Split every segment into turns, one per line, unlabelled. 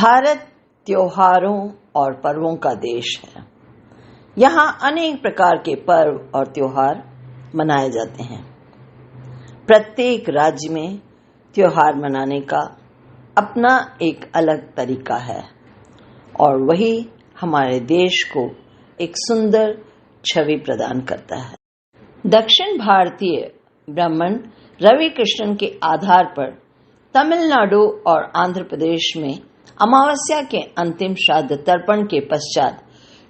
भारत त्योहारों और पर्वों का देश है। यहाँ अनेक प्रकार के पर्व और त्योहार मनाए जाते हैं। प्रत्येक राज्य में त्योहार मनाने का अपना एक अलग तरीका है और वही हमारे देश को एक सुंदर छवि प्रदान करता है। दक्षिण भारतीय ब्राह्मण रवि कृष्णन के आधार पर तमिलनाडु और आंध्र प्रदेश में अमावस्या के अंतिम श्राद्ध तर्पण के पश्चात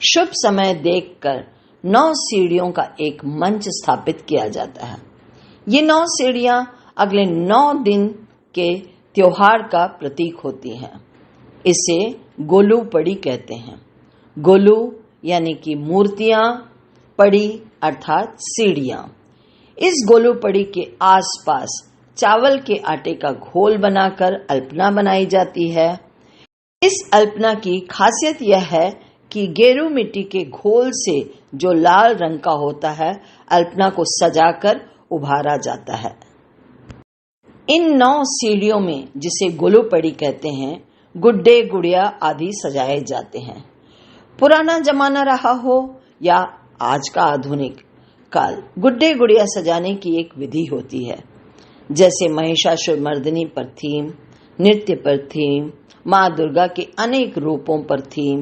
शुभ समय देखकर 9 सीढ़ियों का एक मंच स्थापित किया जाता है। ये 9 सीढ़ियां अगले 9 दिन के त्योहार का प्रतीक होती हैं। इसे गोलू पड़ी कहते हैं। गोलू यानी कि मूर्तियां, पड़ी अर्थात सीढ़ियां। इस गोलू पड़ी के आसपास चावल के आटे का घोल बनाकर अल्पना बनाई जाती है। इस अल्पना की खासियत यह है कि गेरू मिट्टी के घोल से जो लाल रंग का होता है, अल्पना को सजाकर उभारा जाता है। इन 9 सीढ़ियों में, जिसे गोलू पड़ी कहते हैं, गुड्डे गुड़िया आदि सजाए जाते हैं। पुराना जमाना रहा हो या आज का आधुनिक काल, गुड्डे गुड़िया सजाने की एक विधि होती है। जैसे महिषासुर मर्दिनी पर थीम, नृत्य पर थीम, माँ दुर्गा के अनेक रूपों पर थीम।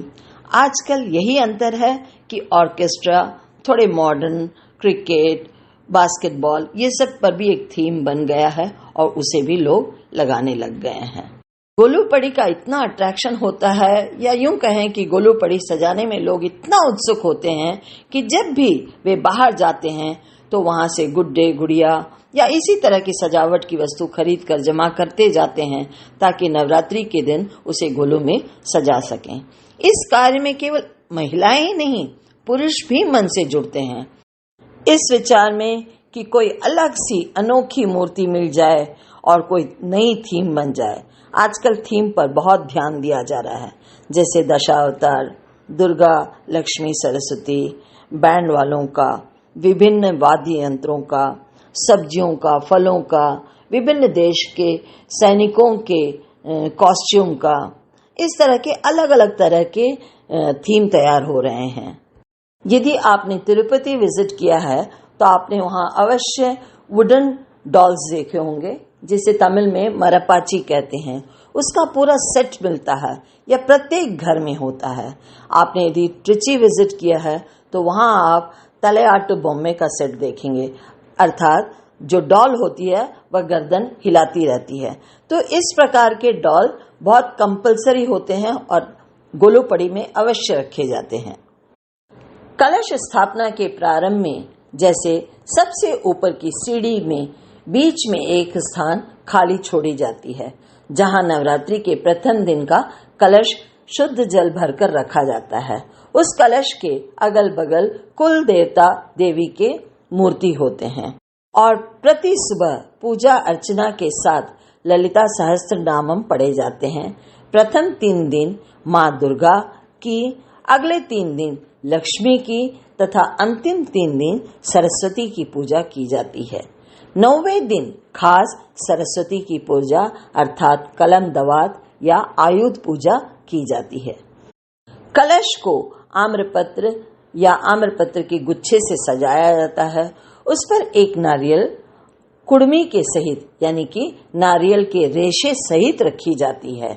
आजकल यही अंतर है कि ऑर्केस्ट्रा, थोड़े मॉडर्न, क्रिकेट, बास्केटबॉल, ये सब पर भी एक थीम बन गया है और उसे भी लोग लगाने लग गए हैं। गोलू पड़ी का इतना अट्रैक्शन होता है, या यूं कहें कि गोलू पड़ी सजाने में लोग इतना उत्सुक होते हैं कि जब भी वे बाहर जाते हैं तो वहां से गुड्डे गुड़िया या इसी तरह की सजावट की वस्तु खरीद कर जमा करते जाते हैं ताकि नवरात्रि के दिन उसे गोलू में सजा सकें। इस कार्य में केवल महिलाएं ही नहीं, पुरुष भी मन से जुड़ते हैं इस विचार में कि कोई अलग सी अनोखी मूर्ति मिल जाए और कोई नई थीम बन जाए। आजकल थीम पर बहुत ध्यान दिया जा रहा है, जैसे दशावतार, दुर्गा, लक्ष्मी, सरस्वती, बैंड वालों का, विभिन्न वाद्य यंत्रों का, सब्जियों का, फलों का, विभिन्न देश के सैनिकों के कॉस्ट्यूम का। इस तरह के अलग अलग तरह के थीम तैयार हो रहे हैं। यदि आपने तिरुपति विजिट किया है तो आपने वहां अवश्य वुडन डॉल्स देखे होंगे, जिसे तमिल में मरपाची कहते हैं। उसका पूरा सेट मिलता है या प्रत्येक घर में होता है। आपने यदि ट्रिची विजिट किया है तो वहां आप तलेआटू बोम्मे का सेट देखेंगे, अर्थात जो डॉल होती है वह गर्दन हिलाती रहती है। तो इस प्रकार के डॉल बहुत कंपलसरी होते हैं और गोलू पड़ी में अवश्य रखे जाते हैं। कलश स्थापना के प्रारंभ में जैसे सबसे ऊपर की सीढ़ी में बीच में एक स्थान खाली छोड़ी जाती है, जहां नवरात्रि के प्रथम दिन का कलश शुद्ध जल भरकर रखा जाता है। उस कलश के अगल बगल कुल देवता देवी के मूर्ति होते हैं और प्रति सुबह पूजा अर्चना के साथ ललिता सहस्त्र नामम पढ़े जाते हैं। प्रथम 3 दिन माँ दुर्गा की, अगले 3 दिन लक्ष्मी की तथा अंतिम 3 दिन सरस्वती की पूजा की जाती है। 9वें दिन खास सरस्वती की पूजा अर्थात कलम दवात या आयुध पूजा की जाती है। कलश को आम्रपत्र या आम्रपत्र के गुच्छे से सजाया जाता है। उस पर एक नारियल कुड़मी के सहित यानी कि नारियल के रेशे सहित रखी जाती है।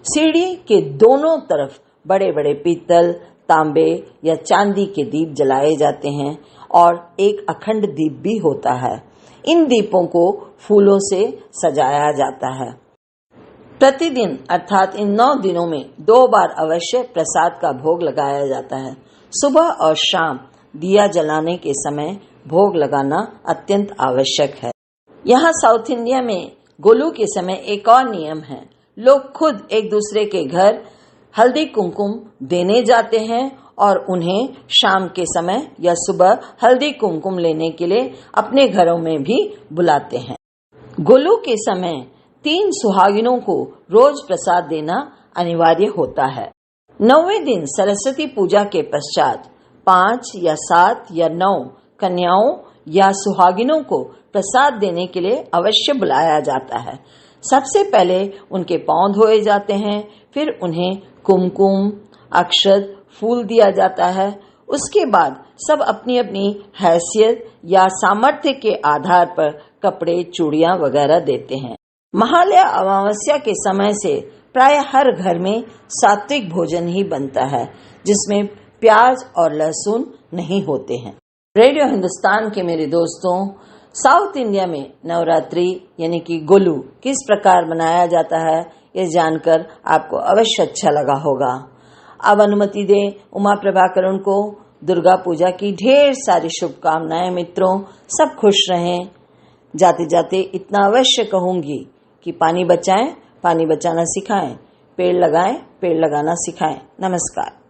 सीढ़ी के दोनों तरफ बड़े बड़े पीतल, तांबे या चांदी के दीप जलाए जाते हैं और एक अखंड दीप भी होता है। इन दीपों को फूलों से सजाया जाता है। प्रतिदिन अर्थात इन 9 दिनों में 2 बार अवश्य प्रसाद का भोग लगाया जाता है। सुबह और शाम दिया जलाने के समय भोग लगाना अत्यंत आवश्यक है। यहाँ साउथ इंडिया में गोलू के समय एक और नियम है। लोग खुद एक दूसरे के घर हल्दी कुमकुम देने जाते हैं और उन्हें शाम के समय या सुबह हल्दी कुमकुम लेने के लिए अपने घरों में भी बुलाते हैं। गोलू के समय 3 सुहागिनों को रोज प्रसाद देना अनिवार्य होता है। 9वें दिन सरस्वती पूजा के पश्चात 5 या 7 या 9 कन्याओं या सुहागिनों को प्रसाद देने के लिए अवश्य बुलाया जाता है। सबसे पहले उनके पांव धोए जाते हैं, फिर उन्हें कुमकुम, अक्षत, फूल दिया जाता है। उसके बाद सब अपनी अपनी हैसियत या सामर्थ्य के आधार पर कपड़े, चूड़ियां वगैरह देते हैं। महालया अमावस्या के समय से प्राय हर घर में सात्विक भोजन ही बनता है, जिसमें प्याज और लहसुन नहीं होते हैं। रेडियो हिंदुस्तान के मेरे दोस्तों, साउथ इंडिया में नवरात्रि यानी कि गोलू किस प्रकार मनाया जाता है, ये जानकर आपको अवश्य अच्छा लगा होगा। अब अनुमति दें उमा प्रभाकरण को दुर्गा पूजा की ढेर सारी शुभकामनाएं। मित्रों, सब खुश रहें। जाते जाते इतना अवश्य कहूंगी कि पानी बचाएं, पानी बचाना सिखाएं, पेड़ लगाएं, पेड़ लगाना सिखाएं। नमस्कार।